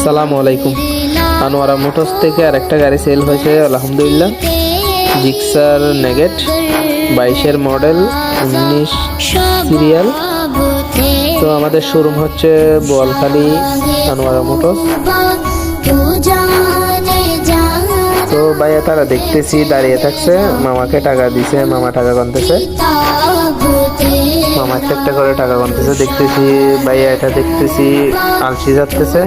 আসসালামু আলাইকুম। আনোয়ারা মোটরস থেকে আরেকটা গাড়ি সেল হয়েছে আলহামদুলিল্লাহ। জিক্সার নেগেট 22-এর মডেল, 19 সিরিয়াল। তো আমাদের শোরুম হচ্ছে বোয়ালখালী আনোয়ারা মোটরস। তো ভাইয়া তারা দেখতেছি দাঁড়িয়ে থাকছে, মামাকে টাকা দিছে, মামা টাকা গুনতেছে, মামা একটা করে টাকা গুনতেছে। দেখতেছি ভাইয়া এটা দেখতেছি আলসি যাচ্ছে,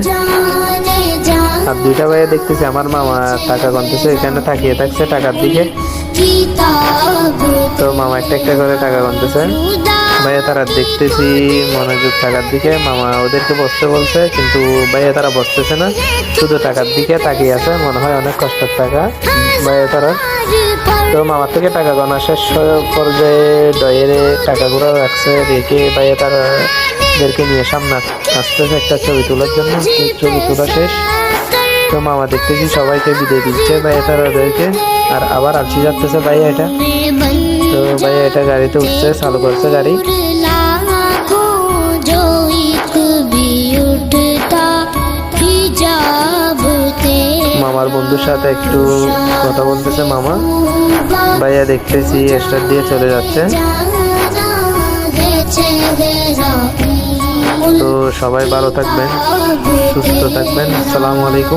আর দুইটা ভাইয়া দেখতেছি আমার মামা টাকা গুনতেছে, এখানে তাকিয়ে থাকছে টাকার দিকে। তো মামা একটা করে টাকা গুনতেছে, ভাইয়া তারা দেখতেছি মনোযোগ টাকার দিকে। মামা ওদেরকে বসতে বলছে, কিন্তু ভাইয়া তারা বসতেছে না, শুধু টাকার দিকে তাকিয়ে আছে। মনে হয় অনেক কষ্টের টাকা ভাইয়া তারা। তো মামার থেকে টাকা গোনা শেষ পর্যায়ে ডয়েরে টাকাগুলো রাখছে, রেখে ভাইয়া তারাদেরকে নিয়ে সামনে আসতেছে একটা ছবি তোলার জন্য। ছবি তোলা শেষ, তো মামা দেখতেছি সবাইকে বিদায় দিচ্ছে ভাইয়া তারাদেরকে, আর আবার আলসি যাচ্ছে ভাইয়া এটা। তো ভাইয়া এটা গাড়িতে উঠছে, চালু করছে গাড়ি। মামার বন্ধুর সাথে একটু কথা বলতেছে মামা। ভাইয়া দেখতেছি স্টার্ট দিয়ে চলে যাচ্ছে। তো সবাই ভালো থাকবেন, সুস্থ থাকবেন। আসসালামু আলাইকুম।